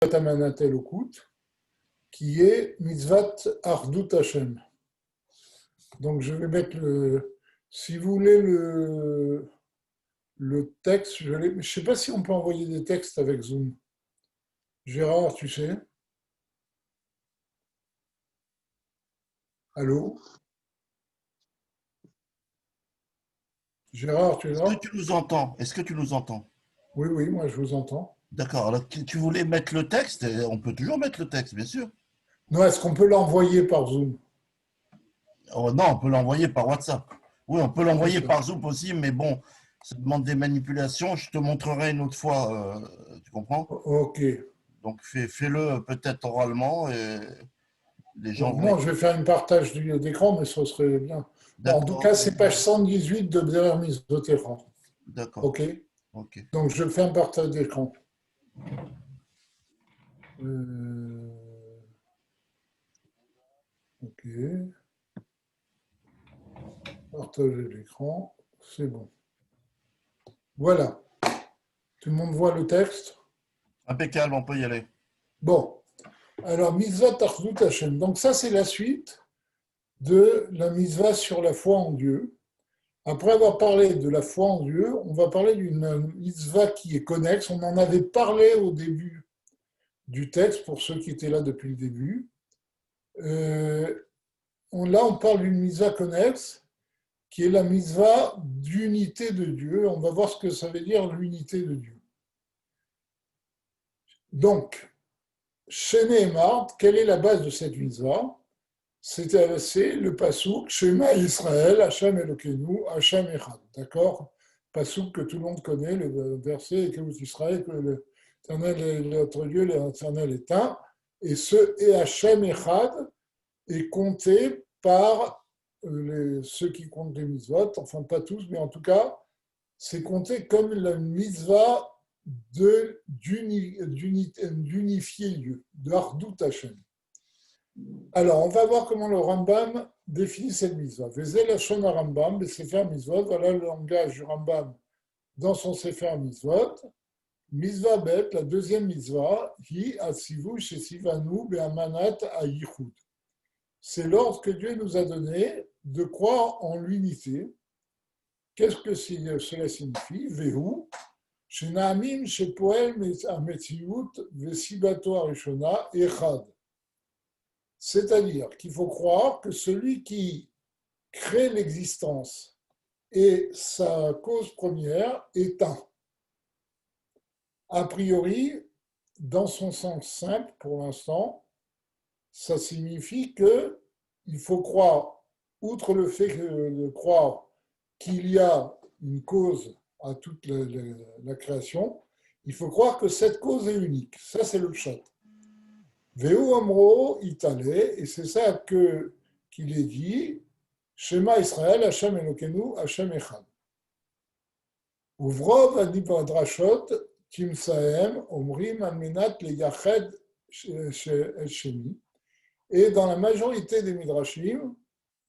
Amanat Elokut, qui est Mitzvat Ardut Hashem. Donc je vais mettre si vous voulez le texte, je ne sais pas si on peut envoyer des textes avec Zoom. Gérard, tu sais? Allô? Gérard, tu es Est-ce que là? tu nous entends? Est-ce que tu nous entends? Oui, oui, moi je vous entends. D'accord. Alors, tu voulais mettre le texte? On peut toujours mettre le texte, bien sûr. Non, est-ce qu'on peut l'envoyer par Zoom? Oh, non, on peut l'envoyer par WhatsApp. Oui, on peut l'envoyer D'accord. par Zoom aussi, mais bon, ça demande des manipulations. Je te montrerai une autre fois, tu comprends? Ok. Donc, fais-le peut-être oralement et les gens Bon, vont non, je écouter. vais faire une partage d'écran, mais ce serait bien. Bon, en tout D'accord, cas, c'est page 118 de Bder Misotera. d'accord, Ok? ok. Donc je fais un partage d'écran. Euh, ok. Partager l'écran. C'est bon. Voilà. Tout le monde voit le texte? Impeccable, on peut y aller. Bon. Alors, Mitzvah Tachdut Hashem. Donc, ça, c'est la suite de la Mitzvah sur la foi en Dieu. Après avoir parlé de la foi en Dieu, on va parler d'une Mitzvah qui est connexe. On en avait parlé au début du texte, pour ceux qui étaient là depuis le début. Là, on parle d'une Mitzvah connexe qui est la Mitzvah d'unité de Dieu. On va voir ce que ça veut dire l'unité de Dieu. Donc, chez Nehemar, quelle est la base de cette mitzvah? C'est le pasouk Shema Israël, Hachem Elokeinu, Hachem Echad. D'accord? Pasouk que tout le monde connaît, le verset Écoute Israël, que l'Éternel est notre Dieu, l'Éternel est un. Et Hachem Echad est compté par ceux qui comptent les mitzvot, enfin pas tous, mais en tout cas, c'est compté comme la mitzvah d'unifier Dieu, de Hardut Hashem. Alors, on va voir comment le Rambam définit cette mitzvah. Vezel Lashon Rambam, le Sefer Mitzvot, voilà le langage du Rambam dans son Sefer Mitzvot. Mitzvah Bet, la deuxième mitzvah, Hi Asivu Shesivanu Be'amanat Ayichud. C'est l'ordre que Dieu nous a donné de croire en l'unité. Qu'est-ce que cela signifie? Vehu, Shenaamim Shepoel Ametziut Vesibato Arishona Echad. C'est-à-dire qu'il faut croire que celui qui crée l'existence et sa cause première est un. A priori, dans son sens simple pour l'instant, ça signifie qu'il faut croire, outre le fait de croire qu'il y a une cause à toute la création, il faut croire que cette cause est unique. Ça, c'est le chat. Veu amro itale, et c'est ça qu'il est dit, Shema Israël, Hashem Elokenu, Hashem Echad. Uvrov anivadrashot, timsaem, omrim almenat le yached shemi. Et dans la majorité des midrashim,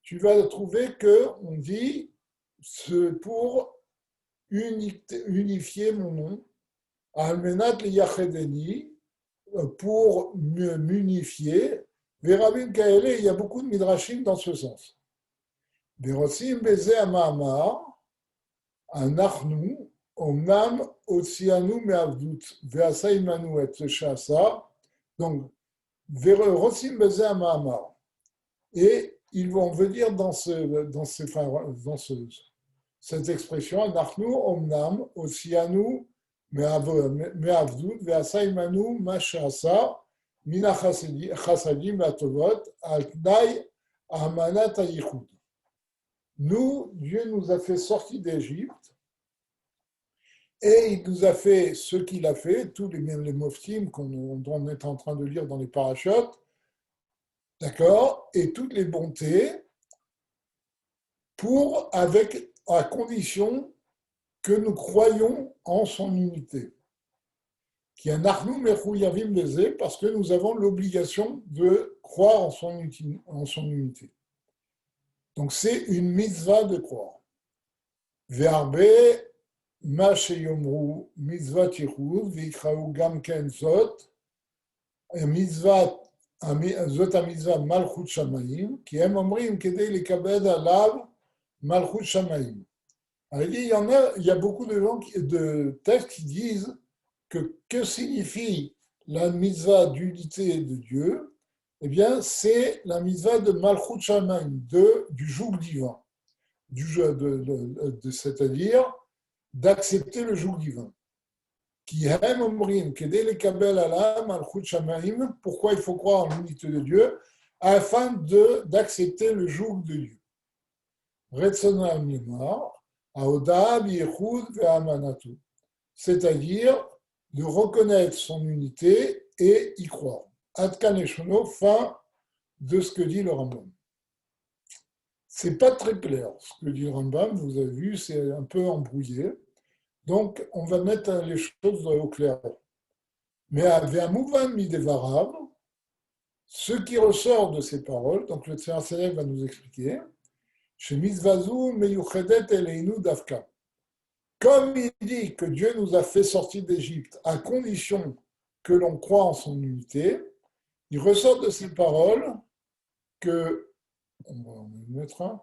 tu vas trouver qu'on dit pour unifier mon nom, almenat le yachedeni, pour m'unifier. Verabim Kaele, il y a beaucoup de midrashim dans ce sens. Verosim Beze Amamar, Anachnu, Omnam Otsianu Meavdut, Veasaimanu et Shasa. Donc, Verosim Beze Amamar. Et on veut dire dans cette expression, Anachnu, Omnam Otsianu Meavdut, Veasaimanu Mashasa. Mina Chasadim Batovot, Al-Tnai Amanat Ayichud. Nous, Dieu nous a fait sortir d'Égypte et il nous a fait ce qu'il a fait, tous les moftim dont on est en train de lire dans les parachutes, d'accord, et toutes les bontés à condition que nous croyons en son unité. Qui a Narnou Mechouyavim Lezé, parce que nous avons l'obligation de croire en son unité. Donc c'est une mitzvah de croire. Ve'arbe ma sheyomru mitzvah tichud v'ikraou gam ken zot mitzvah, זאת המצווה מלכות שמיים, כי הם אומרים כדי לכבד עליו מלכות שמיים. Alors, il y a beaucoup de, gens de textes qui disent que signifie la mitzvah d'unité de Dieu. Eh bien, c'est la mitzvah de Malchut Shamayim, du joug divin, c'est-à-dire d'accepter le joug divin. Qui hem omrim, kedei lekabel ala Malchut Shamayim, pourquoi il faut croire en l'unité de Dieu, afin d'accepter le joug de Dieu. Retzonam Nimar, Aoda biechud ve'amanatu, c'est-à-dire de reconnaître son unité et y croire. Adkan Eshono, fin de ce que dit le Rambam. C'est pas très clair ce que dit le Rambam, vous avez vu, c'est un peu embrouillé. Donc, on va mettre les choses au clair. Mais avec un mouvement midevarav, ce qui ressort de ces paroles, donc le Tzemar Tzedek va nous expliquer, chez Mitzvazu meyuchedet eleinu davka. Comme il dit que Dieu nous a fait sortir d'Égypte à condition que l'on croit en son unité, il ressort de ces paroles que, on va en mettre un,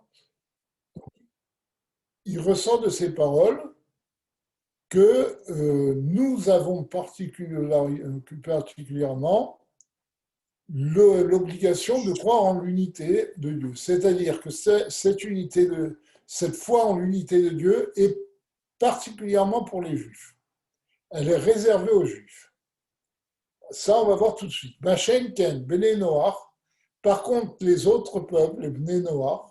il ressort de ces paroles que nous avons particulièrement l'obligation de croire en l'unité de Dieu. C'est-à-dire que cette foi en l'unité de Dieu est particulièrement pour les Juifs. Elle est réservée aux Juifs. Ça, on va voir tout de suite. Bachen Ken, Bnei Noach. Par contre, les autres peuples, les Bnei Noach,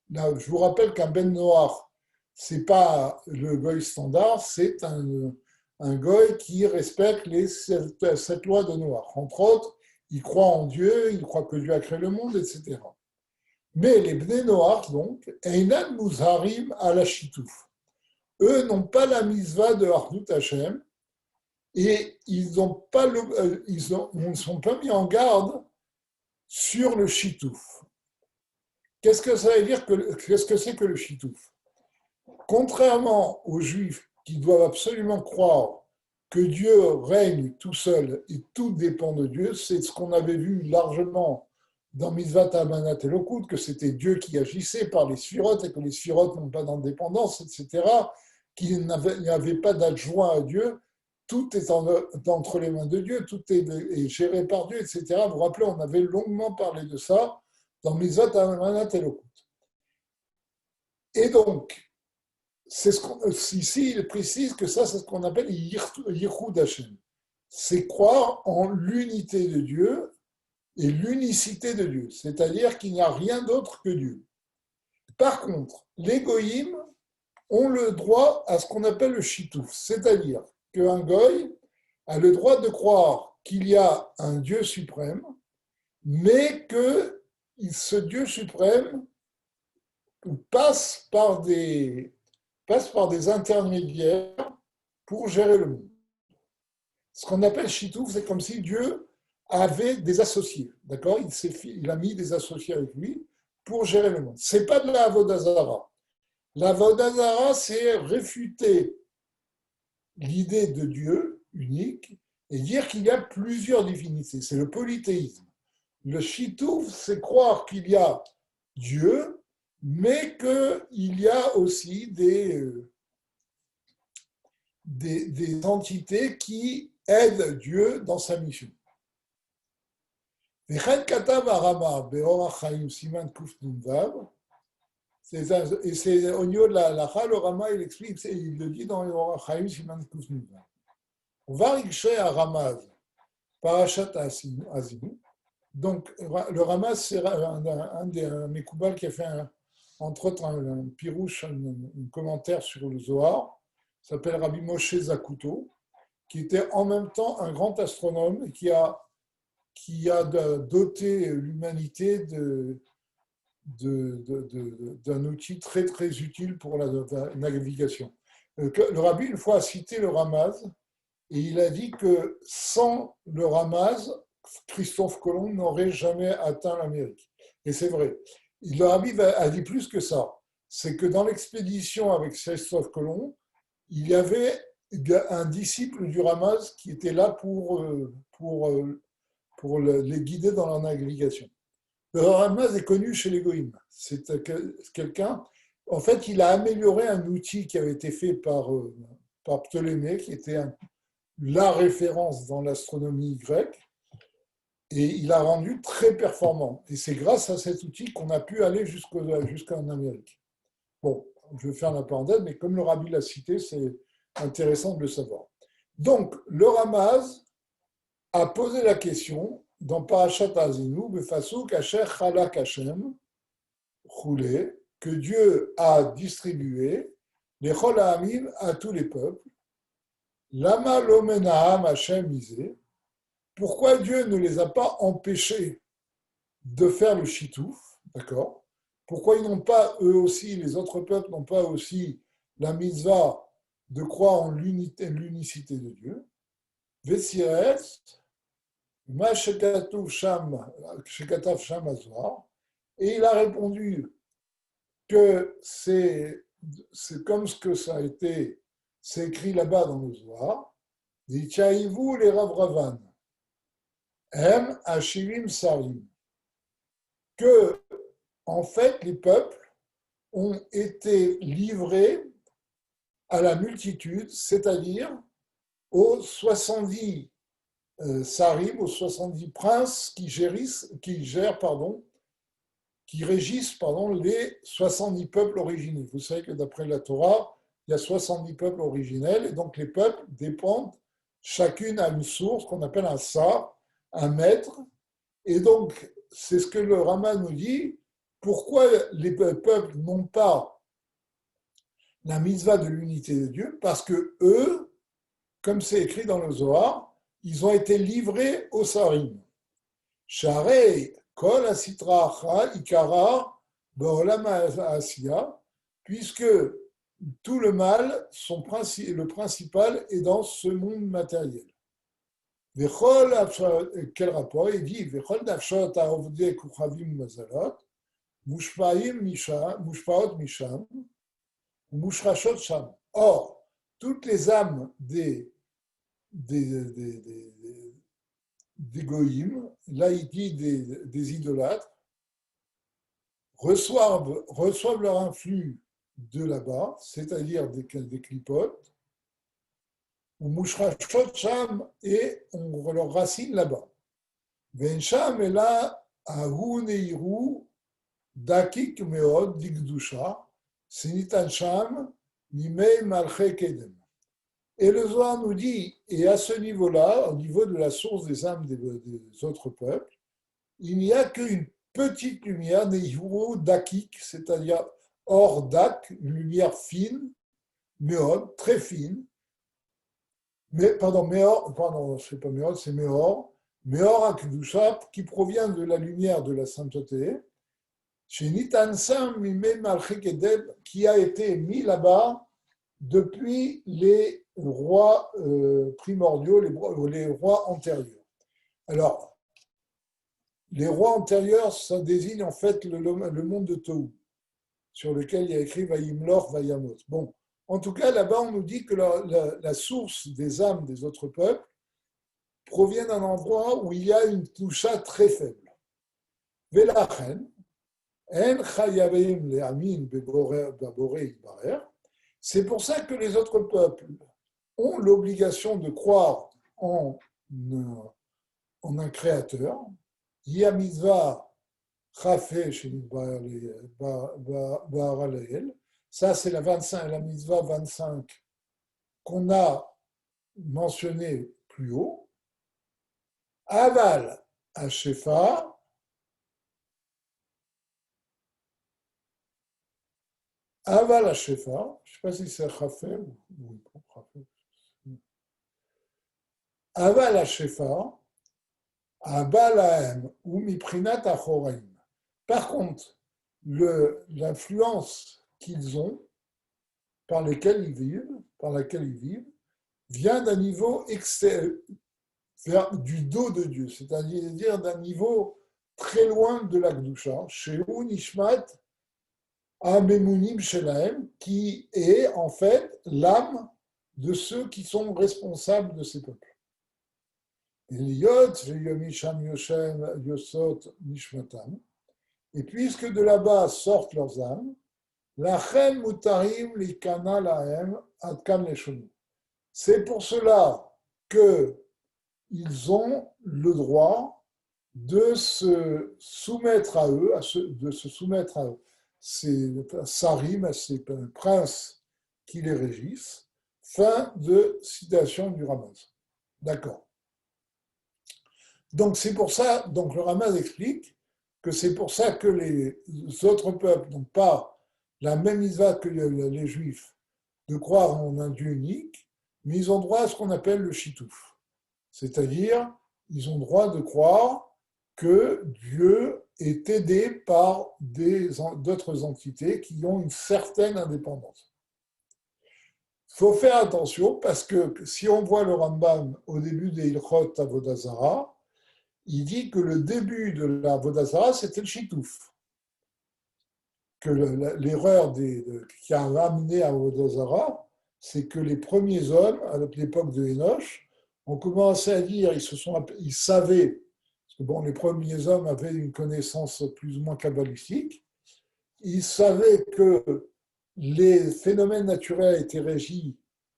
là, je vous rappelle qu'un Ben Noach, c'est pas le goy standard, c'est un goy qui respecte cette loi de Noach. Entre autres, il croit en Dieu, il croit que Dieu a créé le monde, etc. Mais les Bnei Noach, donc, Einan Muzharim ala Shitouf. Eux n'ont pas la mitzvah de Ardut Hashem et ils ne sont pas mis en garde sur le Shitouf. Qu'est-ce que ça veut dire qu'est-ce que c'est que le Shitouf? Contrairement aux Juifs qui doivent absolument croire que Dieu règne tout seul et tout dépend de Dieu, c'est ce qu'on avait vu largement dans Mitzvat Amanat Elokut, que c'était Dieu qui agissait par les sphirotes et que les sphirotes n'ont pas d'indépendance, etc., qu'il n'y avait pas d'adjoint à Dieu, tout est entre les mains de Dieu, tout est géré par Dieu, etc. Vous vous rappelez, on avait longuement parlé de ça dans Mitzvat Amanat Elokut. Et donc, ici, il précise que ça, c'est ce qu'on appelle Yichud Hashem. C'est croire en l'unité de Dieu et l'unicité de Dieu, c'est-à-dire qu'il n'y a rien d'autre que Dieu. Par contre, les goïms ont le droit à ce qu'on appelle le shitouf, c'est-à-dire qu'un goy a le droit de croire qu'il y a un Dieu suprême, mais que ce Dieu suprême passe par des intermédiaires pour gérer le monde. Ce qu'on appelle shitouf, c'est comme si Dieu avait des associés, d'accord ? Il a mis des associés avec lui pour gérer le monde. Ce n'est pas de la Avodah Zara. La Avodah Zara, c'est réfuter l'idée de Dieu unique et dire qu'il y a plusieurs divinités. C'est le polythéisme. Le shitouf, c'est croire qu'il y a Dieu, mais qu'il y a aussi des entités qui aident Dieu dans sa mission. Et c'est au niveau de la le Rama, il explique, il le dit dans le Orach Chaim Siman Kuf Nunvav. On va richer à Ramaz, Parashat Azim. Donc, le Rama, c'est un des Mekoubal qui a fait, entre autres, un pirouche, un commentaire sur le Zohar, s'appelle Rabbi Moshe Zakuto, qui était en même temps un grand astronome et qui a doté l'humanité d'un outil très très utile pour la navigation. Le Rabbi, une fois, a cité le Ramaz et il a dit que sans le Ramaz, Christophe Colomb n'aurait jamais atteint l'Amérique. Et c'est vrai. Le Rabbi a dit plus que ça. C'est que dans l'expédition avec Christophe Colomb, il y avait un disciple du Ramaz qui était là pour les guider dans leur navigation. Le Ramaz est connu chez les Goïms. C'est quelqu'un, en fait, il a amélioré un outil qui avait été fait par Ptolémée, qui était la référence dans l'astronomie grecque, et il a rendu très performant. Et c'est grâce à cet outil qu'on a pu aller jusqu'en Amérique. Bon, je vais faire la parenthèse, mais comme le Rabbi l'a cité, c'est intéressant de le savoir. Donc, le Ramaz a posé la question dans Parashat Azinu, Befasouk Asher Chalak Hashem, Choulé, que Dieu a distribué les Chol Ha'amim à tous les peuples. Lama Lomenaham Hashem Isé. Pourquoi Dieu ne les a pas empêchés de faire le chitouf, d'accord? Pourquoi ils n'ont pas, eux aussi, les autres peuples n'ont pas aussi la mitzvah de croire en l'unicité de Dieu? Vesiret, ma shekatav sham azor. Et il a répondu que c'est comme ce que ça a été, c'est écrit là-bas dans le Zohar, dit Tchaïvou les Ravravan, Hem Hashivim Sarim, que, en fait, les peuples ont été livrés à la multitude, c'est-à-dire aux 70 sarim, aux 70 princes qui régissent les 70 peuples originels. Vous savez que d'après la Torah, il y a 70 peuples originels, et donc les peuples dépendent chacune à une source qu'on appelle un sar, un maître, et donc c'est ce que le Rama nous dit. Pourquoi les peuples n'ont pas la mitzvah de l'unité de Dieu? Parce que eux, comme c'est écrit dans le Zohar, ils ont été livrés aux sarim. Sharei kol asitra acha ikara ba'olam ha'asiya, puisque tout le mal, le principal est dans ce monde matériel. Quel rapport? Il dit Vechol nafshot ha'ovdei kuchavim mazalot mushpaot misham mushrashot sham. Or, toutes les âmes des goïms, là il dit des idolâtres, reçoivent leur influx de là-bas, c'est-à-dire des clipotes, ou mushrashot sham, et on leur racine là-bas. Ven sham est là ahu neiru dakik meod digdusha sinitan sham mimei malche kedem. Et le Zohar nous dit, et à ce niveau-là, au niveau de la source des âmes des autres peuples, il n'y a qu'une petite lumière, neiru dakik, c'est-à-dire hors dak, une lumière fine, meod, très fine, c'est pas Meor, c'est Meor Akdusha, qui provient de la lumière de la sainteté, chez Nitansam Mimei Malchik Edeb, qui a été mis là-bas depuis les rois primordiaux, les rois antérieurs. Alors, les rois antérieurs, ça désigne en fait le monde de Tohu, sur lequel il y a écrit Vayimlor, Vayamot. Bon. En tout cas, là-bas, on nous dit que la source des âmes des autres peuples provient d'un endroit où il y a une toucha très faible. Velachen, en chayavim le'amin beborei barer. C'est pour ça que les autres peuples ont l'obligation de croire en un créateur. Yamizva chafé shenit ba'araleel. Ça, c'est la mitzvah 25 qu'on a mentionné plus haut. Aval Hashefa, Aval Hashefa, je ne sais pas si c'est Chafé ou Chafé. Aval Hashefa, Abal Haem ou Miprinat Achoraim. Par contre, l'influence qu'ils ont, par laquelle ils vivent, vient d'un niveau du dos de Dieu, c'est-à-dire d'un niveau très loin de la Gdusha, Shehu Nishmat Amemunim Shelahem, qui est en fait l'âme de ceux qui sont responsables de ces peuples. Et puisque de là-bas sortent leurs âmes, Lachem mutarim likana lahem adkan leshonim. C'est pour cela qu'ils ont le droit de se soumettre à eux, de se soumettre à eux. C'est Sarim, c'est un prince qui les régisse. Fin de citation du Ramaz. D'accord. Donc c'est pour ça, donc le Ramaz explique que c'est pour ça que les autres peuples n'ont pas la même mitzvah que les Juifs de croire en un Dieu unique, mais ils ont droit à ce qu'on appelle le chitouf. C'est-à-dire, ils ont droit de croire que Dieu est aidé par d'autres entités qui ont une certaine indépendance. Il faut faire attention parce que si on voit le Rambam au début des Ilchot Avodah Zarah, il dit que le début de la Avodah Zarah, c'était le chitouf. Que l'erreur qui a amené à Avodah Zarah, c'est que les premiers hommes, à l'époque de Hénoch, ont commencé à dire, ils savaient, parce que bon, les premiers hommes avaient une connaissance plus ou moins kabbalistique, ils savaient que les phénomènes naturels étaient régis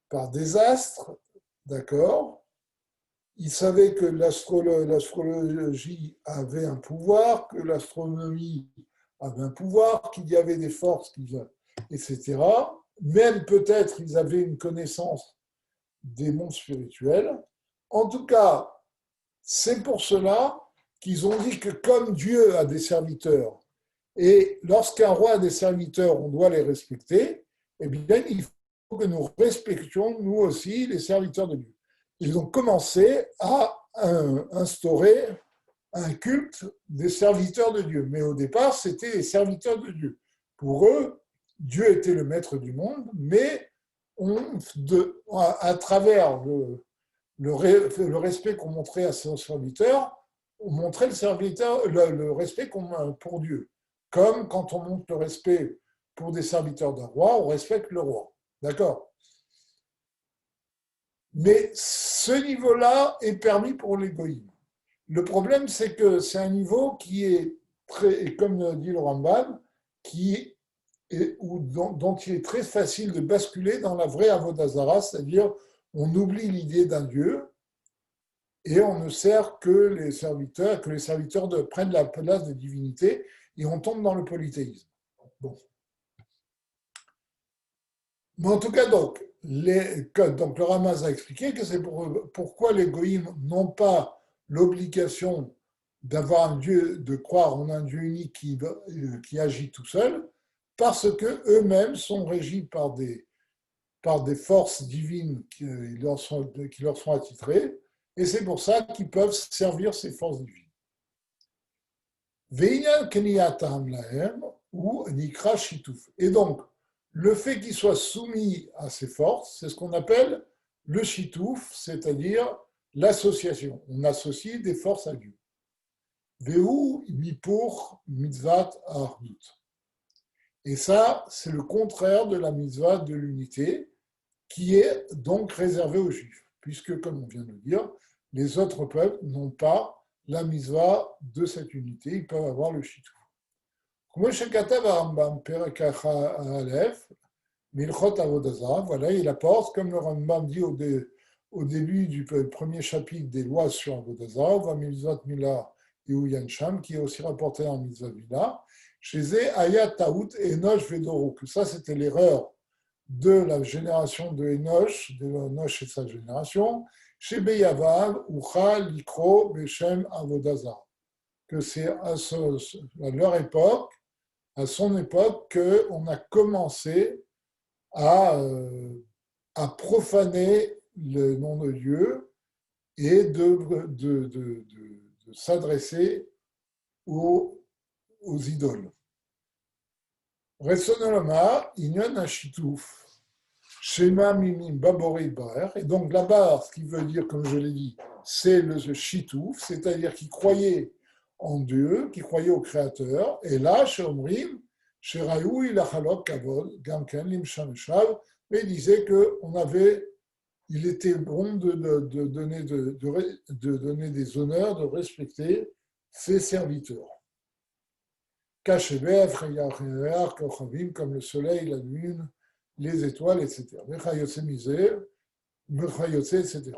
par des astres, d'accord. Ils savaient que l'astrologie avait un pouvoir, que l'astronomie avait un pouvoir, qu'il y avait des forces, etc. Même peut-être ils avaient une connaissance des mondes spirituels. En tout cas, c'est pour cela qu'ils ont dit que comme Dieu a des serviteurs, et lorsqu'un roi a des serviteurs, on doit les respecter, eh bien, il faut que nous respections, nous aussi, les serviteurs de Dieu. Ils ont commencé à instaurer un culte des serviteurs de Dieu. Mais au départ, c'était les serviteurs de Dieu. Pour eux, Dieu était le maître du monde, mais à travers le respect qu'on montrait à ses serviteurs, on montrait le respect pour Dieu. Comme quand on montre le respect pour des serviteurs d'un roi, on respecte le roi. D'accord ? Mais ce niveau-là est permis pour les goïms. Le problème, c'est que c'est un niveau qui est très, comme dit le Rambam, dont il est très facile de basculer dans la vraie Avodah Zarah, c'est-à-dire on oublie l'idée d'un Dieu et on ne sert que les serviteurs prennent la place des divinités et on tombe dans le polythéisme. Bon. Mais en tout cas, donc le Ramaz a expliqué que c'est pourquoi les goïms n'ont pas l'obligation d'avoir un Dieu, de croire en un Dieu unique qui agit tout seul, parce qu'eux-mêmes sont régis par des forces divines qui leur sont attitrées, et c'est pour ça qu'ils peuvent servir ces forces divines. Ve'inyan keniyatam lahem ou nikra shituf. Et donc, le fait qu'ils soient soumis à ces forces, c'est ce qu'on appelle le shitouf, c'est-à-dire l'association. On associe des forces à Dieu. Vehu mipur mitzvat ardut. Et ça, c'est le contraire de la mitzvah de l'unité, qui est donc réservée aux Juifs, puisque, comme on vient de le dire, les autres peuples n'ont pas la mitzvah de cette unité, ils peuvent avoir le shitouf. Voilà, il apporte, comme le Rambam dit au début du premier chapitre des lois sur Avodah Zarah, va Mitzvot Mila et Uyansham, qui est aussi rapporté en Mitzvot Mila, chez Ayat Taout et Enoch Vedoro, que ça c'était l'erreur de la génération de Enoch et de sa génération, chez Beyavav, Ucha, Likro, Beshem, Avodah Zarah, que c'est à leur époque, à son époque, qu'on a commencé à profaner le nom de Dieu et de s'adresser aux idoles. Resonolama, Inyon Hashitouf, Shema Mimim Baborit Barer. Et donc là-bas, ce qui veut dire, comme je l'ai dit, c'est le Shitouf, c'est-à-dire qu'il croyait en Dieu, qui croyait au Créateur. Et là, chez Omrim, chez Raïou, il a Halok Kavod, Gamken, Limsham Shav, mais il disait qu'on avait il était bon de donner des honneurs, de respecter ses serviteurs. Kachebef, Rayach, Kochavim, comme le soleil, la lune, les étoiles, etc. Mechayotse misé, Mechayotse, etc.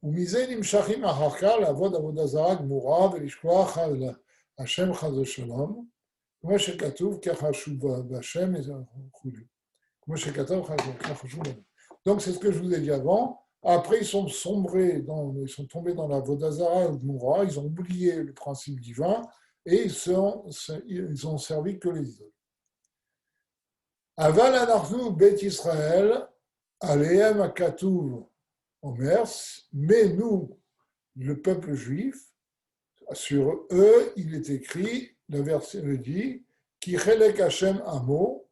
ומזה נמשכים אחר כך לעבוד עבודה זרה גמורה ולשכוח על השם חס ושלום, כמו שכתוב ככה שוב בהשם וכולי. כמו שכתוב ככה שוב. Donc c'est ce que je vous ai dit avant. Après ils sont tombés dans la Vodazara Gmura, ils ont oublié le principe divin et ils ont servi que les idoles. Aval anachnu bet Israël, alehem akatuv Omer, mais nous, le peuple juif, sur eux, il est écrit, le verset le dit, Ki chelek Hashem amo,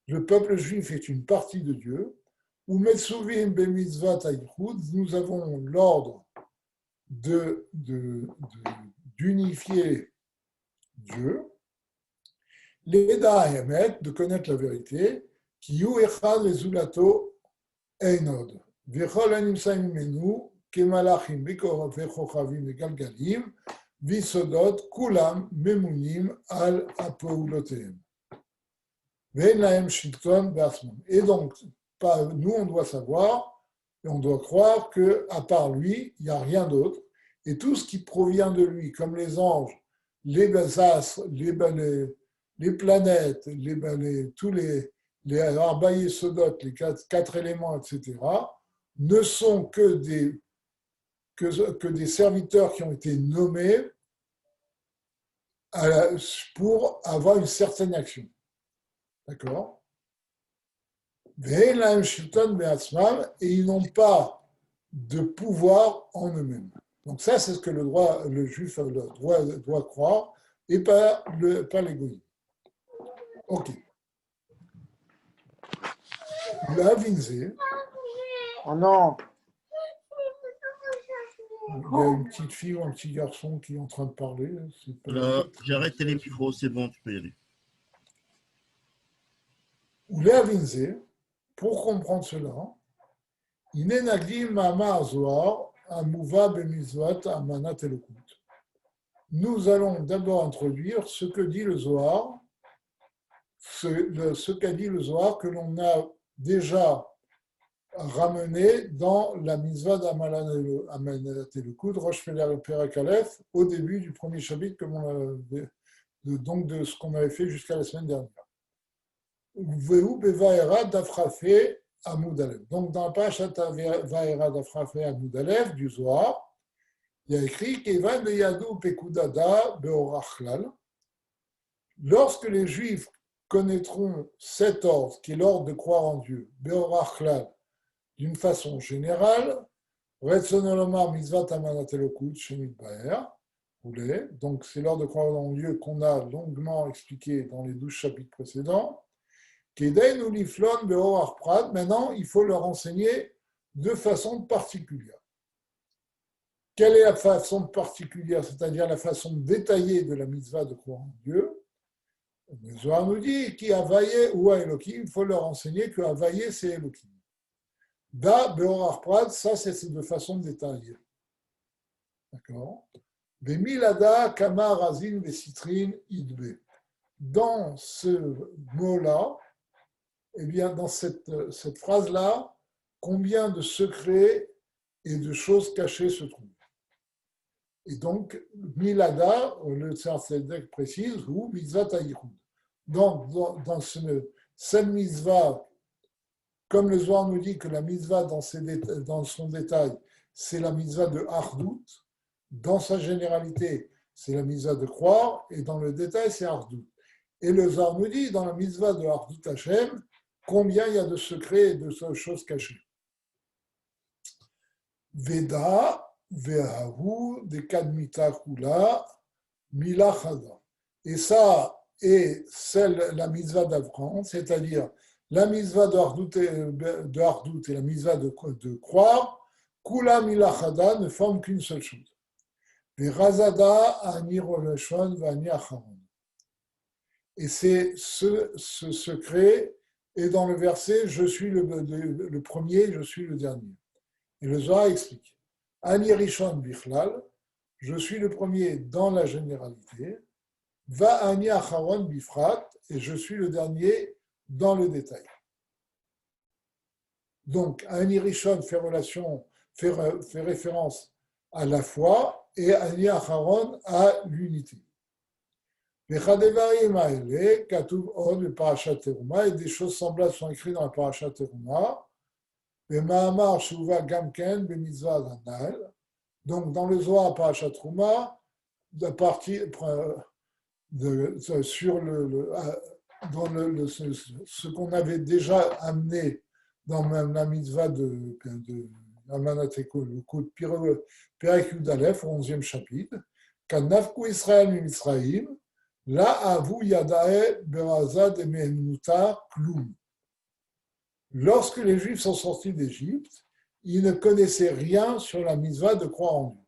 le peuple juif est une partie de Dieu, ou metsuvim bemitzvat hayichud, nous avons l'ordre d'unifier Dieu, l'eda hayemet, de connaître la vérité, ki yu echad lezulato einod. וכל הנמצא ממנו כמלאכים בקורות וכוכבים וגלגלים ויסודות כולם ממונים על הפעולותיהם ואין להם שלטון בעצמם. Et donc, nous on doit savoir et on doit croire qu'à part lui, il n'y a rien d'autre et tout ce qui provient de lui, comme les anges, les astres, les planètes, tous les Arba Yesodot, les quatre éléments, etc., ne sont que des serviteurs qui ont été nommés pour avoir une certaine action. D'accord ? Et ils n'ont pas de pouvoir en eux-mêmes. Donc ça, c'est ce que le juif doit croire, et pas l'égoïsme. Ok. La Vinzé. Oh non! Il y a une petite fille ou un petit garçon qui est en train de parler. Là, j'ai arrêté les micros, c'est bon, tu peux y aller. Ou les Avinzé, pour comprendre cela, nous allons d'abord introduire ce que dit le Zohar, ce qu'a dit le Zohar que l'on a déjà ramené dans la mitzvah d'Amalat Elokut, Rosh Perek Aleph, au début du premier chapitre, donc de ce qu'on avait fait jusqu'à la semaine dernière. Donc dans la page Vaera d'Afrafé Amoud Aleph du Zohar, il y a écrit Kevan de Yadou Pekudada Beorachlal. Lorsque les Juifs connaîtront cet ordre, qui est l'ordre de croire en Dieu, Beorachlal, d'une façon générale, Retzonolomar Mitzvat Amanat Elokut Shemit Baer, donc c'est l'ordre de croire en Dieu qu'on a longuement expliqué dans les 12 chapitres précédents. Kedain ou Liflon Beor Prat, maintenant il faut leur enseigner de façon particulière. Quelle est la façon particulière, c'est-à-dire la façon détaillée de la mitzvah de croire en Dieu? Le Zohar nous dit qui Havaye ou Elohim, il faut leur enseigner que Havaye c'est Elohim. Da Beor Prat, ça c'est de façon détaillée. D'accord? Milada, Kama, Razin, Vesitrine, Idbe. Dans ce mot-là, eh bien, dans cette phrase-là, combien de secrets et de choses cachées se trouvent. Et donc, Milada, le Tzar Tzedek précise, ou Mitzvah Taïchoud. Donc, dans cette mitzvah, comme le Zohar nous dit que la mitzvah dans son détail, c'est la mitzvah de Ardout, dans sa généralité, c'est la mitzvah de croire, et dans le détail, c'est Ardout. Et le Zohar nous dit, dans la mitzvah de Ardout Hashem, combien il y a de secrets et de choses cachées. Veda, Vehahu, de Kadmita Kula, Mila Chada. Et ça est la mitzvah d'Avraham, c'est-à-dire la mitzvah de Ardout et la mitzvah de croire, Kula Mila Chada ne forment qu'une seule chose. Verazada, Ani Roleshon, Vani Acharon. Et c'est ce secret, et dans le verset, je suis le premier, je suis le dernier. Et le Zohar explique Ani Rishon Bichlal, je suis le premier dans la généralité, Va Ani Acharon Bifrat, et je suis le dernier dans le détail. Donc, Ani Rishon fait référence à la foi et Ani Acharon à l'unité. Vechadevarim Haele, Katuv Od, le Parashat Teruma, et des choses semblables sont écrites dans le Parashat Teruma. Mahamar Shuva Gamken, Bemitzvah Zanal. Donc, dans le Zohar Parashat Teruma, sur ce qu'on avait déjà amené dans la mitzvah de Amanateko, le coup de Perek Yudalef, au 11e chapitre, Kanafku Israël Mitzraïm, la avu yadae berazad et mehenuta klum. Lorsque les Juifs sont sortis d'Égypte, ils ne connaissaient rien sur la mitzvah de croire en Dieu.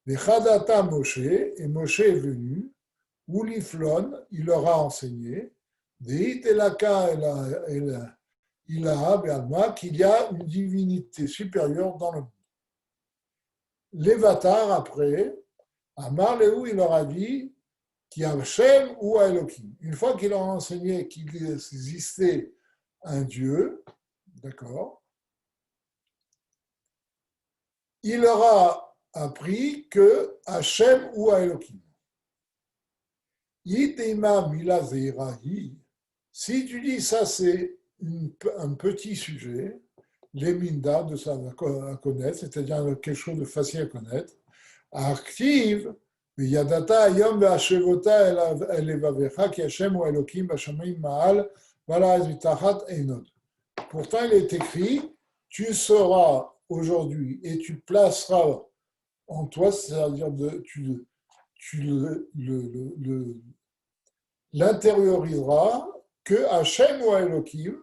Les Chadata Moshe, et Moshe est venu, Ouliflon, il leur a enseigné, Deit elaka ilaha be'alma, qu'il y a une divinité supérieure dans le monde. Lévatar, après, Amar Lehu, il leur a dit, qui a Hashem ou à Elohim. Une fois qu'il leur a enseigné qu'il existait un Dieu, d'accord, il leur a appris que Hashem ou à Elohim. Si tu dis ça, c'est un petit sujet, les minda de ça à connaître, c'est-à-dire quelque chose de facile à connaître, active, Yadata Yom Ve'ashevota Elevavecha Ki Hashem ou Elohim Bashamayim Ma'al Vala Vitachat Einod. Pourtant, il est écrit, tu seras aujourd'hui et tu placeras en toi, c'est-à-dire tu l'intérioriseras que Hashem ou Elohim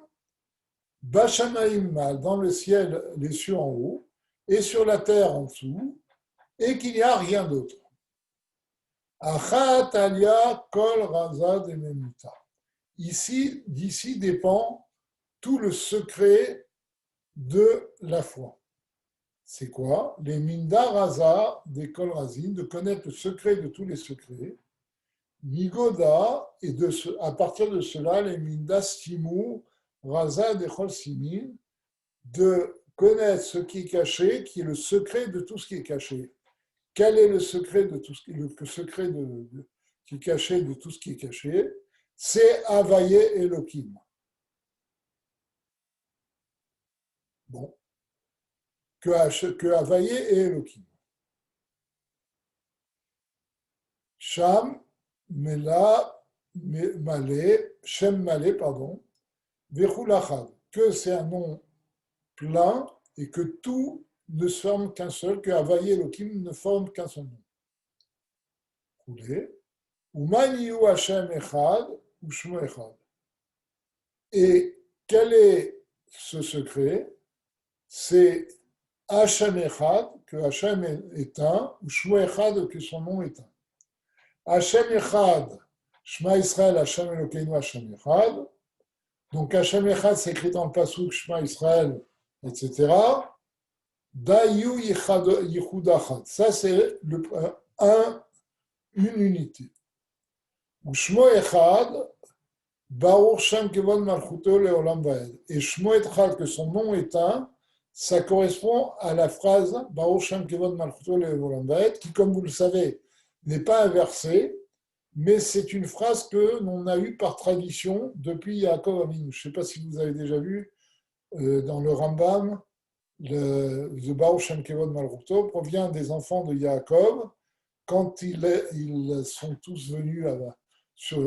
Bashamayim Ma'al, dans le ciel, les cieux en haut, et sur la terre en dessous, et qu'il n'y a rien d'autre. Achat alia kol razad et memuta. Ici, d'ici dépend tout le secret de la foi. C'est quoi? Les minda raza des kol razin, de connaître le secret de tous les secrets. Nigoda, et à partir de cela, les minda stimu raza des kol simin, de connaître ce qui est caché, qui est le secret de tout ce qui est caché. Quel est le secret de tout ce qui est caché de tout ce qui est caché? C'est Havaye Elohim. Bon. Que Havaye et Elohim. Sham, Mela, Malé, Shem Malé, pardon, Vechulachad, que c'est un nom plein et que tout ne se forme qu'un seul, que Havaye Elohim ne forme qu'un seul nom. Umaniyu Hashem Echad, Ushmo Echad. Et quel est ce secret? C'est Hashem Echad, que Hashem est un, Ushmo Echad, que son nom est un. Hashem Echad, Shema Israël, Hashem Elokeinu, Hashem Echad. Donc Hashem Echad, c'est écrit dans le Pasuk, Shema Israël, etc. Dayu Yichudachad. Ça, c'est une unité. Shmo Echad, Baruch Shem Kevod Malchuto Leolam Vaed. Et Shmo Echad, que son nom est un, ça correspond à la phrase Baruch Shem Kevod Malchuto Leolam Vaed, qui, comme vous le savez, n'est pas inversée, mais c'est une phrase que l'on a eue par tradition depuis Yaakov Avinu. Je ne sais pas si vous avez déjà vu dans le Rambam, le Baruch Shem Kevod Malchuto provient des enfants de Yaakov quand ils sont tous venus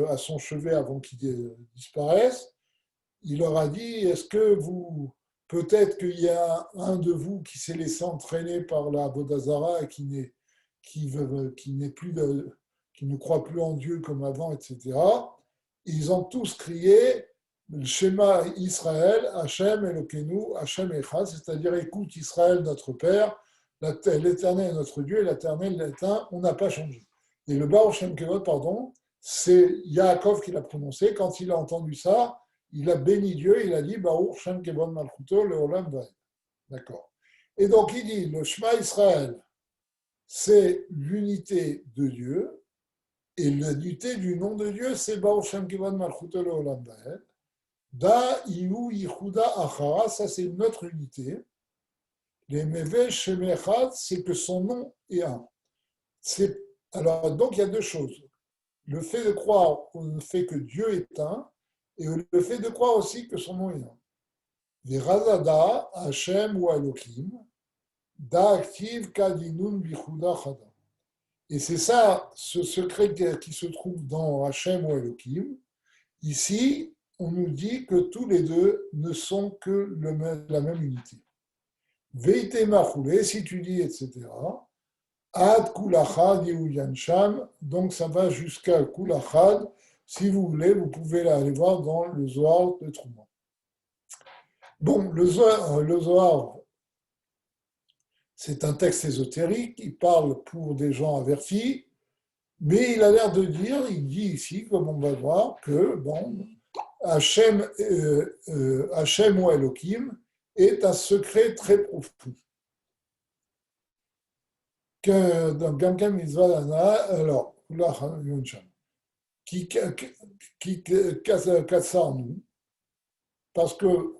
à son chevet avant qu'ils disparaissent. Il leur a dit, est-ce que peut-être qu'il y a un de vous qui s'est laissé entraîner par la Vodazara et qui ne croit plus en Dieu comme avant, etc. Ils ont tous crié le Shema Israël, Hashem Elokeinu, Hashem Echad, c'est-à-dire écoute Israël notre Père, l'Éternel est notre Dieu et l'Éternel est un, on n'a pas changé. Et le Baruch Shem Kevod, c'est Yaakov qui l'a prononcé. Quand il a entendu ça, il a béni Dieu, il a dit Baruch Shem Kevod Malchuto Leolam Vaed. D'accord. Et donc il dit, le Shema Israël, c'est l'unité de Dieu, et l'unité du nom de Dieu, c'est Baruch Shem Kivod Malchut Olam Vaed. Da Iu Yichuda Achara, ça c'est une autre unité. Les Meve Shem Echad, c'est que son nom est un. Alors, donc il y a deux choses. Le fait de croire au fait que Dieu est un, et le fait de croire aussi que son nom est un. Virazada, Hashem ou Elohim, Da Aktiv Kadinun Bichuda Chada. Et c'est ça, ce secret qui se trouve dans Hashem ou Elohim. Ici, on nous dit que tous les deux ne sont que la même unité. Veite Machoulé, si tu dis, etc. Ad Kulachad Yehuyansham, donc ça va jusqu'à Kulachad. Si vous voulez, vous pouvez aller voir dans le Zohar de Trouma. Bon, le Zohar, c'est un texte ésotérique, il parle pour des gens avertis, mais il a l'air de dire, il dit ici, comme on va voir, que bon, Hachem ou Elohim est un secret très profond. Dans Gamkam Mitzvah Dana, alors, qui casse ça en nous, parce que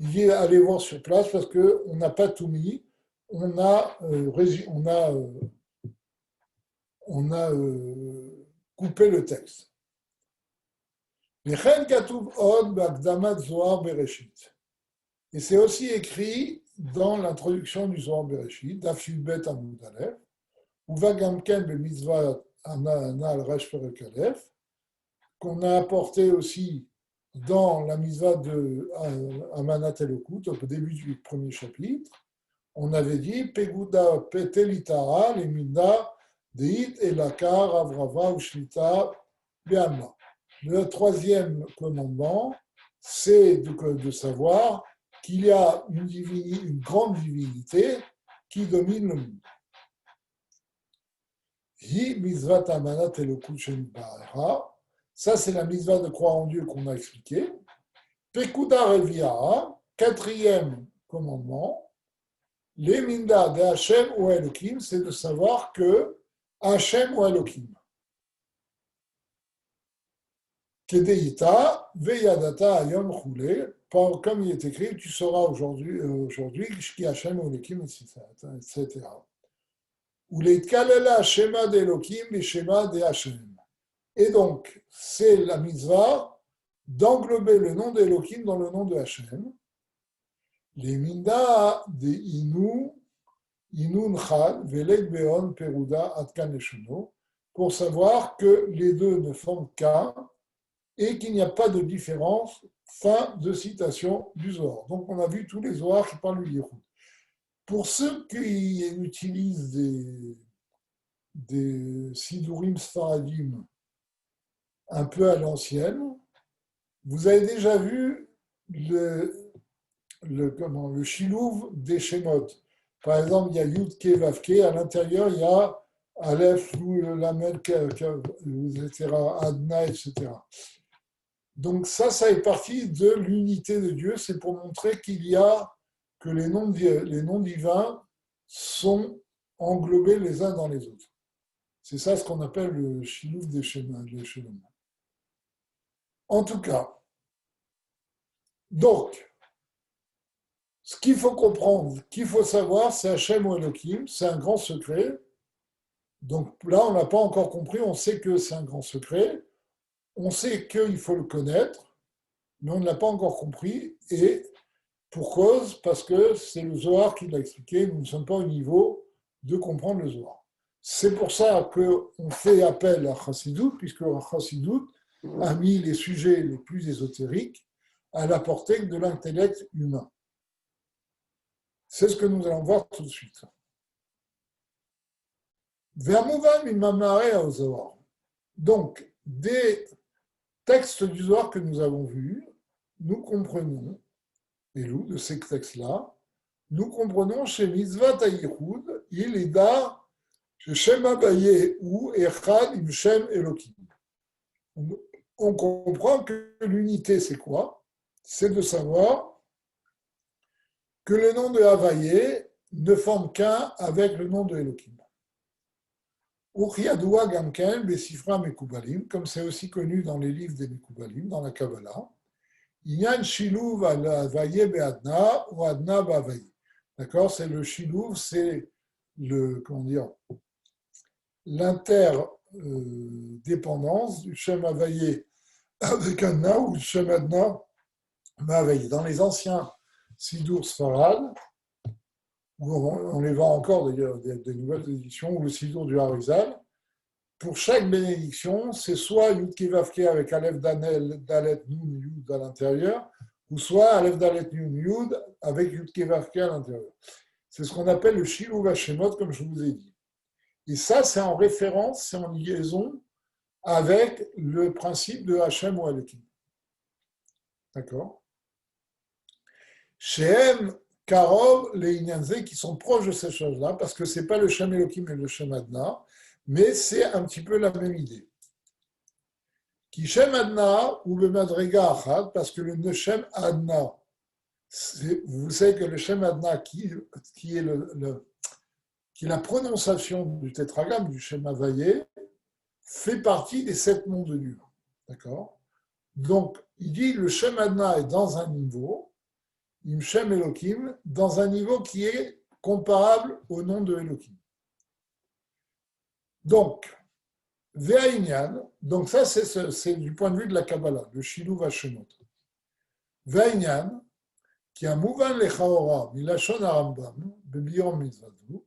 il est allé voir sur place, parce qu'on n'a pas tout mis, on a coupé le texte. Et c'est aussi écrit dans l'introduction du Zohar Bereshit, Daf Yudbet Amud Aleph, ou Vagamken Bemitzvah Anal Resh Perek Aleph, qu'on a apporté aussi dans la mitzvah de Amanat Elokut, au début du premier chapitre. On avait dit Peguda Petelitara, les Minda, Deit Elakar, Avrava ou Shlita, Be'alma. Le troisième commandement, c'est de savoir qu'il y a une grande divinité qui domine le monde. Hi mitzvat amanat elokut sheniba'era. Ça, c'est la mitzvah de croire en Dieu qu'on a expliqué. Pekuda reviara, quatrième commandement. Les minda de Hashem ou Elohim, c'est de savoir que Hashem ou Elohim. Kedeita, veyadata ayom choule, comme il est écrit, tu sauras aujourd'hui, qui Hashem ou Elohim, etc. Ou les kalela shema de Elohim et shema de Hashem. Et donc, c'est la mitzvah d'englober le nom d'Elohim dans le nom de Hashem. Les minda de Inun Chad, Velek Beon, Peruda, Atkan et Shuno, pour savoir que les deux ne forment qu'un et qu'il n'y a pas de différence. Fin de citation du Zohar. Donc, on a vu tous les Zohars qui parlent du Yichud. Pour ceux qui utilisent des Sidurim Sfaradim un peu à l'ancienne, vous avez déjà vu le Shilouv des Shemot. Par exemple, il y a Yud Ke Vav Ke, à l'intérieur, il y a Aleph, Lamed, etc., Adna, etc. Donc ça est parti de l'unité de Dieu, c'est pour montrer que les noms divins sont englobés les uns dans les autres. C'est ça ce qu'on appelle le Shilouv des Shemot. En tout cas, donc, ce qu'il faut comprendre, qu'il faut savoir, c'est Hashem ou Elohim, c'est un grand secret. Donc là, on n'a pas encore compris, on sait que c'est un grand secret, on sait qu'il faut le connaître, mais on ne l'a pas encore compris, et pour cause, parce que c'est le Zohar qui l'a expliqué, nous ne sommes pas au niveau de comprendre le Zohar. C'est pour ça qu'on fait appel à Chassidut, puisque Chassidut a mis les sujets les plus ésotériques à la portée de l'intellect humain. C'est ce que nous allons voir tout de suite. Donc, des textes du Zohar que nous avons vus, nous comprenons, et nous, de ces textes-là, nous comprenons chez Mitzvat HaYichud, il est da, chez Shem Abaye ou Echad im Shem Elohim. On comprend que l'unité, c'est quoi? C'est de savoir que le nom de Havaye ne forment qu'un avec le nom de Elohim. Uchiyadua Gamken, Besifra Mekubalim, comme c'est aussi connu dans les livres des Mekubalim, dans la Kabbalah. Inyan Shiluv Vaye Be'adna ou Adna Bavaye. D'accord, c'est le Shiluv, c'est le, comment dire, l'interdépendance du Shem Havaye avec Adna ou du Shem Adna Bavaye. Dans les anciens Sidour Sfarad, où on les vend encore d'ailleurs, des nouvelles éditions, ou le Sidour du Harizal, pour chaque bénédiction, c'est soit Yud Kevavke avec Aleph Dalet Nun Yud à l'intérieur, ou soit Aleph Dalet Nun Yud avec Yud Kevavke à l'intérieur. C'est ce qu'on appelle le Shiluv Hashemot, comme je vous ai dit. Et ça, c'est en référence, c'est en liaison avec le principe de Hashem ou Alekim. D'accord? Shehem Karov, les Inyanze, qui sont proches de ces choses-là, parce que ce n'est pas le Shem Elohim et le Shem Adna, mais c'est un petit peu la même idée. Qui Shem Adna ou le Madrega Achad, parce que le Shem Adna, vous savez que le Shem Adna, qui est la prononciation du tétragramme du Shem Havaye, fait partie des 7 noms de Dieu. D'accord? Donc, il dit le Shem Adna est dans un niveau, Im Shem Elohim, dans un niveau qui est comparable au nom de Elohim. Donc, Ve'ainyan, donc ça c'est du point de vue de la Kabbalah, le Shiluv Hashemot. Ve'ainyan, qui a Mouvan Lechaora, Milachon Arambam, Bebirom Mitzvadu.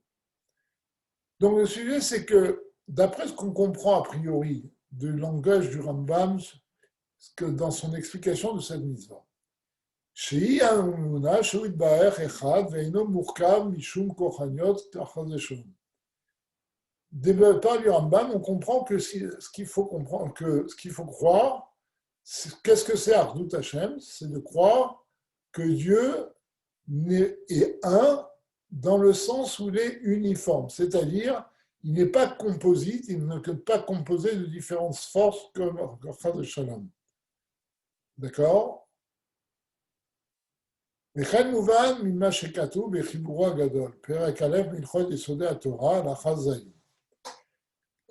Donc le sujet, c'est que, d'après ce qu'on comprend a priori du langage du Rambam, que dans son explication de cette mitzvah, Shei Amuna, Sheuit Ba'er Echad, Ve'ino Murkav, Mishum Kochaniot, Tachazeshon. Par du Rambam, on comprend que ce qu'il faut comprendre, que ce qu'il faut croire, qu'est-ce que c'est Ardut Hashem? C'est de croire que Dieu est un dans le sens où il est uniforme, c'est-à-dire il n'est pas composite, il ne peut pas composer de différentes forces comme Chas de Shalom. D'accord? וכן מובן ממה שכתוב בחיבורו הגדול, פרק א' מהלכות יסודי התורה, הלכה ז'.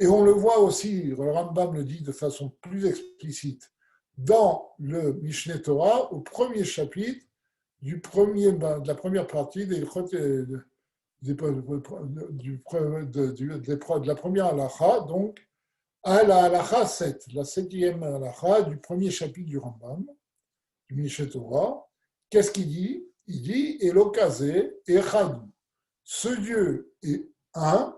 Et on le voit aussi, le Rambam le dit de façon plus explicite, dans le Mishneh Torah, au premier chapitre de la première partie de la première halakha, donc à la halakha 7, la 7e halakha du premier chapitre du Rambam, du Mishneh Torah. Qu'est-ce qu'il dit? Il dit Elokazé Echad. Ce Dieu est un,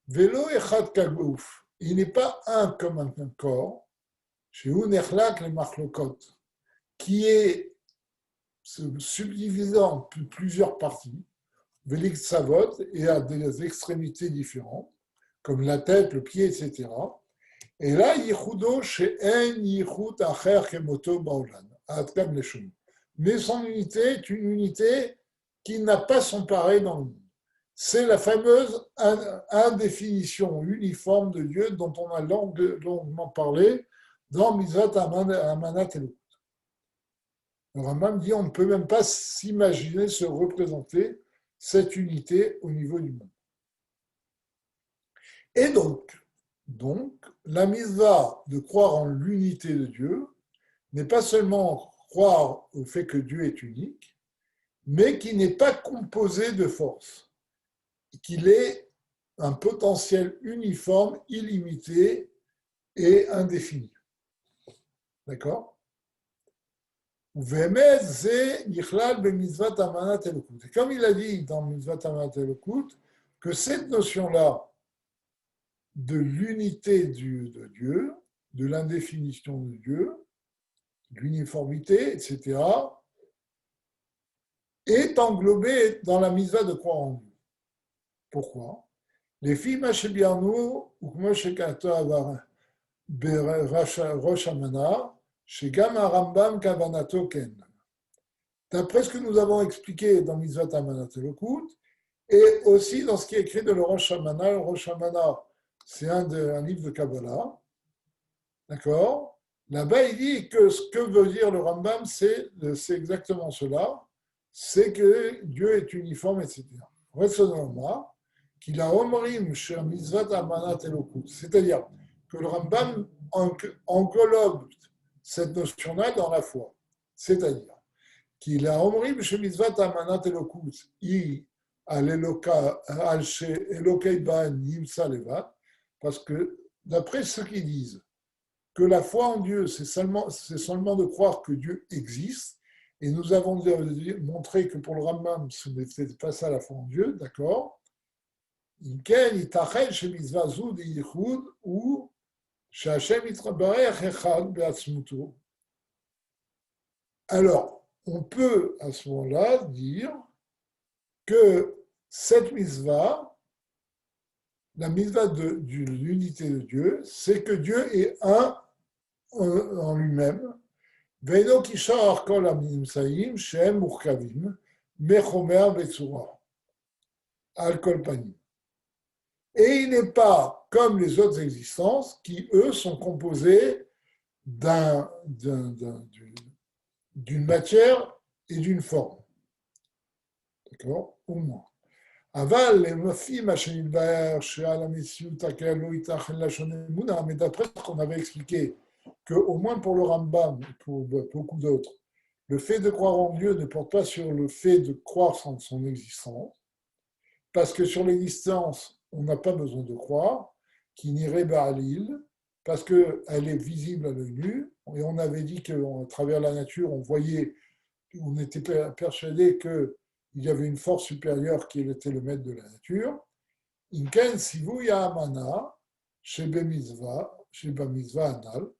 Velo Echad Kagouf. Il n'est pas un comme un corps, chez Unechlak les Machlokot, qui est se subdivisant en plusieurs parties, Velik Savot, et à des extrémités différentes, comme la tête, le pied, etc. Et là, Yichudo chez En Yichut Acher Kemoto Baolan, Atkam Leshon. Mais son unité est une unité qui n'a pas son pareil dans le monde. C'est la fameuse indéfinition uniforme de Dieu dont on a longuement parlé dans Mitzvot Amanat Elokut. Le Rambam dit on ne peut même pas s'imaginer, se représenter cette unité au niveau du monde. Et donc la mitzvah de croire en l'unité de Dieu n'est pas seulement croire au fait que Dieu est unique, mais qui n'est pas composé de force, qu'il est un potentiel uniforme, illimité et indéfini. D'accord? Et comme il a dit dans Mitzvot Amanat Elokut, que cette notion-là de l'unité de Dieu, de l'indéfinition de Dieu, l'uniformité, etc., est englobée dans la mitzvah de croire en Dieu. Pourquoi? Les filles Mashébiarnou ou Kmoshekato Avar Rosh Hashanah, chez Gama Rambam Kavanato Ken. D'après ce que nous avons expliqué dans Mitzvot Amanat Elokut, et aussi dans ce qui est écrit de le Rosh Hashanah. Le Rosh Hashanah, c'est un livre de Kabbalah. D'accord? Là-bas, il dit que ce que veut dire le Rambam, c'est exactement cela, c'est que Dieu est uniforme, etc. Retsonoma, qu'il a omrim chez mitzvat amanat elokut. C'est-à-dire que le Rambam englobe cette notion-là dans la foi. C'est-à-dire qu'il a omrim chez mitzvat amanat elokut, i al Elokei ba nimsa levad, parce que d'après ceux qui disent que la foi en Dieu, c'est seulement de croire que Dieu existe, et nous avons montré que pour le Rambam, ce n'était pas ça la foi en Dieu, d'accord? Alors, on peut à ce moment-là dire que cette mitzvah, la mitzvah de l'unité de Dieu, c'est que Dieu est un en lui-même. Veino kishar kol hamimsaim shem murkavim mechomer betsura al kol panim. Et il n'est pas comme les autres existences qui, eux, sont composés d'une matière et d'une forme. D'accord? Au moins. אבל לפי מה שנתבהר שעל המציאות הקיימת לא ייתכן לשון אמונה, mais d'après ce qu'on avait expliqué, qu'au moins pour le Rambam et pour beaucoup d'autres, le fait de croire en Dieu ne porte pas sur le fait de croire en son existence, parce que sur l'existence, on n'a pas besoin de croire, qui n'irait pas à l'île, parce qu'elle est visible à l'œil nu, et on avait dit qu'à travers la nature, on était persuadé qu'il y avait une force supérieure qui était le maître de la nature. Inken sivu ya'amana, shebe mitzvah anal.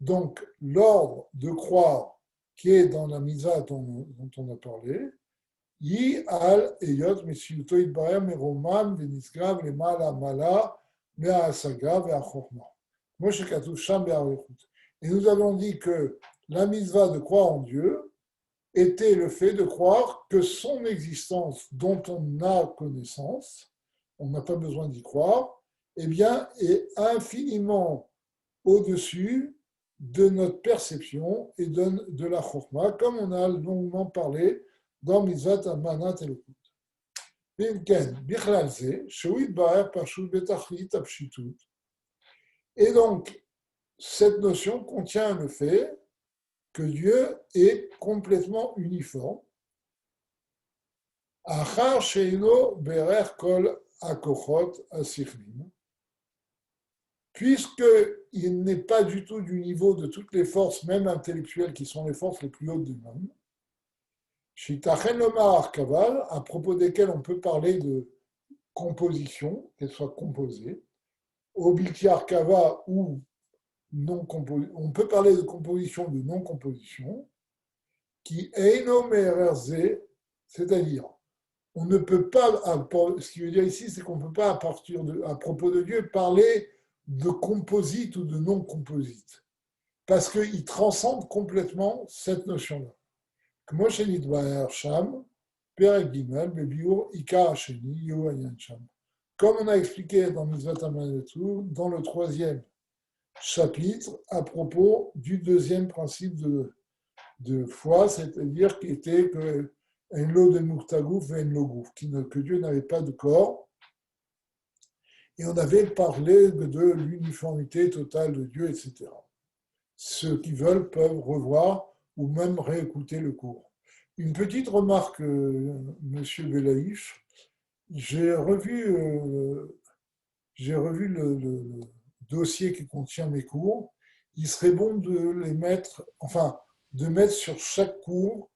Donc, l'ordre de croire qui est dans la mitzvah dont on a parlé, Yi al eyot mesiuto itbarer meromam venisgrav lemala mala me'asaga ve'achorma. Moshe katuv sham be'arichut. Et nous avons dit que la mitzvah de croire en Dieu était le fait de croire que son existence dont on a connaissance, on n'a pas besoin d'y croire, eh bien, est infiniment au-dessus de notre perception et de la chorma, comme on a longuement parlé dans Mitzvat Amanat Elokut. Et donc, cette notion contient le fait que Dieu est complètement uniforme. Achar sheino berer kol akochot asichlim, puisqu'il n'est pas du tout du niveau de toutes les forces, même intellectuelles, qui sont les forces les plus hautes du monde. Shitachen lomar kaval, à propos desquelles on peut parler de composition, qu'elle soit composée, obiltiar kava ou on peut parler de composition, de non-composition, qui eino mererze, c'est-à-dire, on ne peut pas, ce qui veut dire ici, c'est qu'on ne peut pas, à propos de Dieu, parler de composite ou de non-composite, parce qu'il transcende complètement cette notion-là. Comme on a expliqué dans Mitzvat Amanatu, dans le 3e chapitre, à propos du 2e principe de foi, c'est-à-dire qui était que en lo de muktagouf et en lo gouf, que Dieu n'avait pas de corps. Et on avait parlé de l'uniformité totale de Dieu, etc. Ceux qui veulent peuvent revoir ou même réécouter le cours. Une petite remarque, Monsieur Belaïch, j'ai revu le dossier qui contient mes cours. Il serait bon de les mettre, de mettre sur chaque cours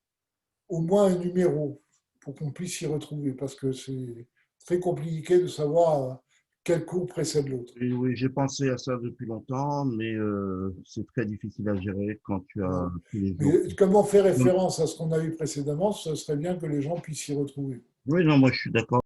au moins un numéro pour qu'on puisse y retrouver, parce que c'est très compliqué de savoir quel cours précède l'autre. Oui, j'ai pensé à ça depuis longtemps, mais c'est très difficile à gérer quand tu as tous les jours. Mais comme on fait référence à ce qu'on a vu précédemment, ce serait bien que les gens puissent y retrouver. Oui, non, moi je suis d'accord.